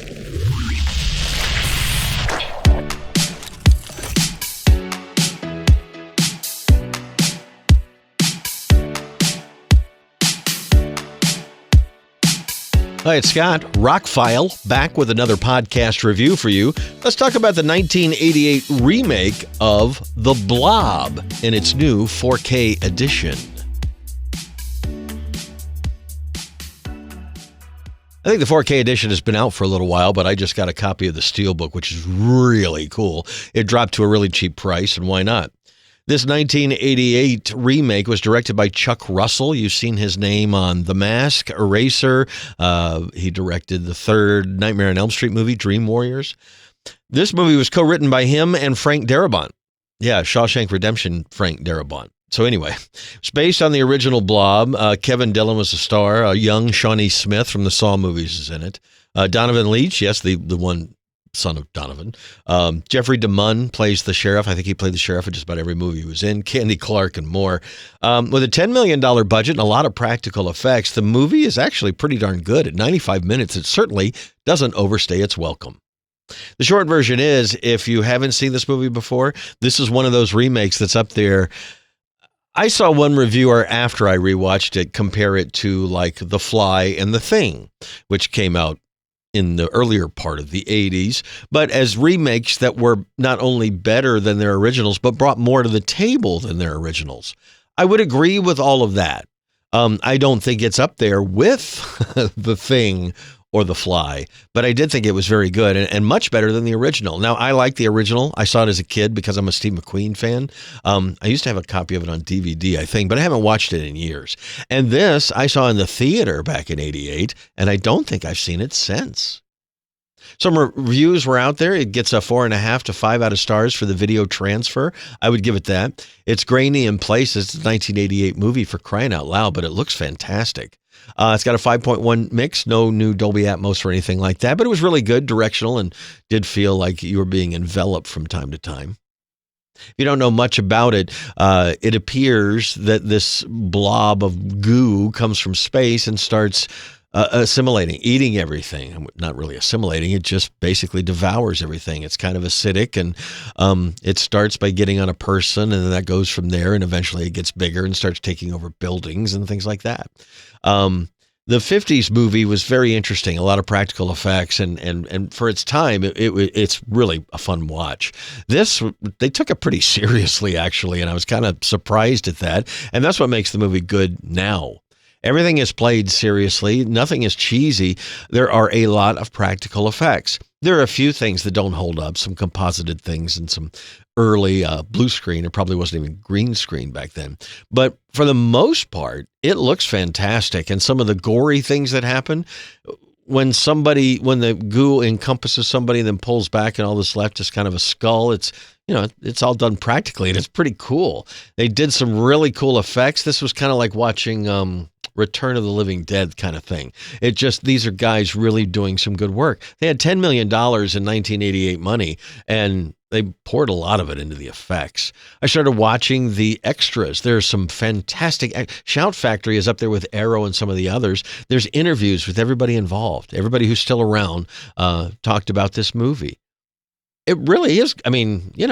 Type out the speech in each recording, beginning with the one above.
Hi, it's Scott, ROCKFILE, back with another podcast review for you. Let's talk about the 1988 remake of The Blob in its new 4K edition. I think the 4K edition has been out for a little while, but I just got a copy of the Steelbook, which is really cool. It dropped to a really cheap price, and why not? This 1988 remake was directed by Chuck Russell. You've seen his name on The Mask, Eraser. He directed the third Nightmare on Elm Street movie, Dream Warriors. This movie was co-written by him and Frank Darabont. Yeah, Shawshank Redemption, Frank Darabont. So anyway, it's based on the original Blob. Kevin Dillon was the star. A young Shawnee Smith from the Saw movies is in it. Donovan Leitch, yes, the one son of Donovan. Jeffrey DeMunn plays the sheriff. I think he played the sheriff in just about every movie he was in. Candy Clark and more. With a $10 million budget and a lot of practical effects, the movie is actually pretty darn good. At 95 minutes, it certainly doesn't overstay its welcome. The short version is, if you haven't seen this movie before, this is one of those remakes that's up there. I saw one reviewer after I rewatched it compare it to like The Fly and The Thing, which came out in the earlier part of the 80s, but as remakes that were not only better than their originals, but brought more to the table than their originals. I would agree with all of that. I don't think it's up there with The Thing or The Fly, but I did think it was very good and much better than the original. Now, I like the original. I saw it as a kid because I'm a Steve McQueen fan. I used to have a copy of it on DVD, I think, but I haven't watched it in years. And this I saw in the theater back in 88, and I don't think I've seen it since. Some reviews were out there. It gets a 4.5 to 5 out of stars for the video transfer. I would give it that. It's grainy in places. It's a 1988 movie, for crying out loud, but it looks fantastic. It's got a 5.1 mix, no new Dolby Atmos or anything like that, but it was really good, directional, and did feel like you were being enveloped from time to time. If you don't know much about it, it appears that this blob of goo comes from space and starts assimilating, eating everything. Not really assimilating, it just basically devours everything. It's kind of acidic, and it starts by getting on a person, and then that goes from there, and eventually it gets bigger and starts taking over buildings and things like that. The 50s movie was very interesting, a lot of practical effects, and for its time, it's really a fun watch. This, they took it pretty seriously, actually, and I was kind of surprised at that, and that's what makes the movie good now. Everything is played seriously. Nothing is cheesy. There are a lot of practical effects. There are a few things that don't hold up, some composited things and some early blue screen. It probably wasn't even green screen back then. But for the most part, it looks fantastic. And some of the gory things that happen, when the goo encompasses somebody and then pulls back and all that's left is kind of a skull, it's all done practically, and it's pretty cool. They did some really cool effects. This was kind of like watching Return of the Living Dead kind of thing. These are guys really doing some good work. They had $10 million in 1988 money, and they poured a lot of it into the effects. I started watching the extras. There's some fantastic... Shout Factory is up there with Arrow and some of the others. There's interviews with everybody involved. Everybody who's still around talked about this movie. It really is. I mean, it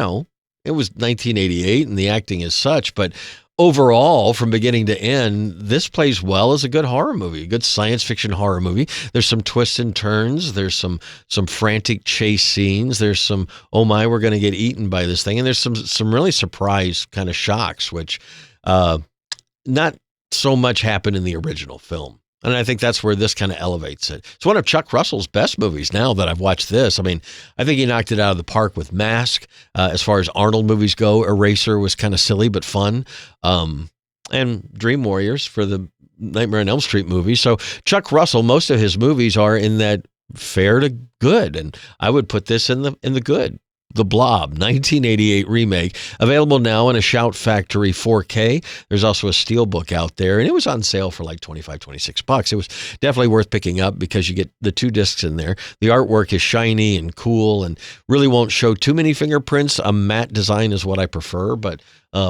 was 1988 and the acting is such, but overall, from beginning to end, this plays well as a good horror movie, a good science fiction horror movie. There's some twists and turns. There's some frantic chase scenes. There's some, oh my, we're going to get eaten by this thing. And there's some really surprise kind of shocks, which not so much happened in the original film. And I think that's where this kind of elevates it. It's one of Chuck Russell's best movies now that I've watched this. I mean, I think he knocked it out of the park with Mask. As far as Arnold movies go, Eraser was kind of silly but fun. And Dream Warriors for the Nightmare on Elm Street movie. So Chuck Russell, most of his movies are in that fair to good. And I would put this in the good. The Blob, 1988 remake, available now in a Shout Factory 4K. There's also a Steelbook out there, and it was on sale for like $25, $26. It was definitely worth picking up because you get the 2 discs in there. The artwork is shiny and cool and really won't show too many fingerprints. A matte design is what I prefer, but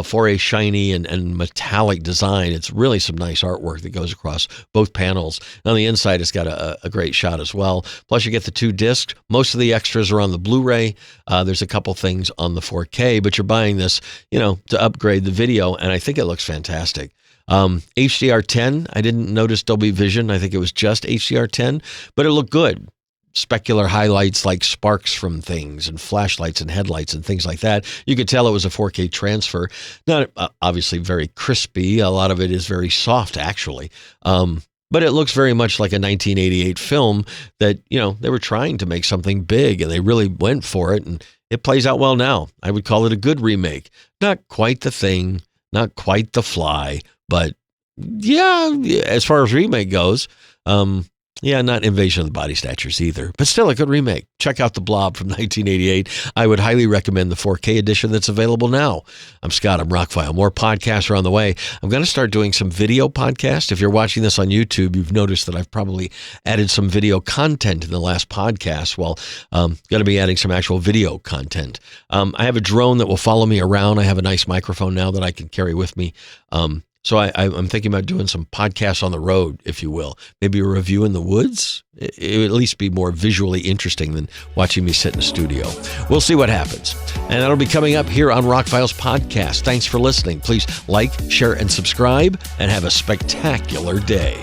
for a shiny and metallic design. It's really some nice artwork that goes across both panels. And on the inside, it's got a great shot as well. Plus, you get the 2 discs. Most of the extras are on the Blu-ray. There's a couple things on the 4K, but you're buying this, to upgrade the video, and I think it looks fantastic. HDR10, I didn't notice Dolby Vision. I think it was just HDR10, but it looked good. Specular highlights like sparks from things and flashlights and headlights and things like that. You could tell it was a 4K transfer. Not obviously very crispy. A lot of it is very soft, actually. But it looks very much like a 1988 film that, they were trying to make something big, and they really went for it, and it plays out well now. I would call it a good remake. Not quite The Thing, not quite The Fly, but yeah, as far as remake goes, not Invasion of the Body Snatchers either, but still a good remake. Check out The Blob from 1988. I would highly recommend the 4K edition that's available now. I'm Scott. I'm ROCKFILE. More podcasts are on the way. I'm going to start doing some video podcasts. If you're watching this on YouTube, you've noticed that I've probably added some video content in the last podcast. Well, I'm going to be adding some actual video content. I have a drone that will follow me around. I have a nice microphone now that I can carry with me. So I'm thinking about doing some podcasts on the road, if you will. Maybe a review in the woods. It would at least be more visually interesting than watching me sit in a studio. We'll see what happens. And that'll be coming up here on ROCKFILE's podcast. Thanks for listening. Please like, share, and subscribe, and have a spectacular day.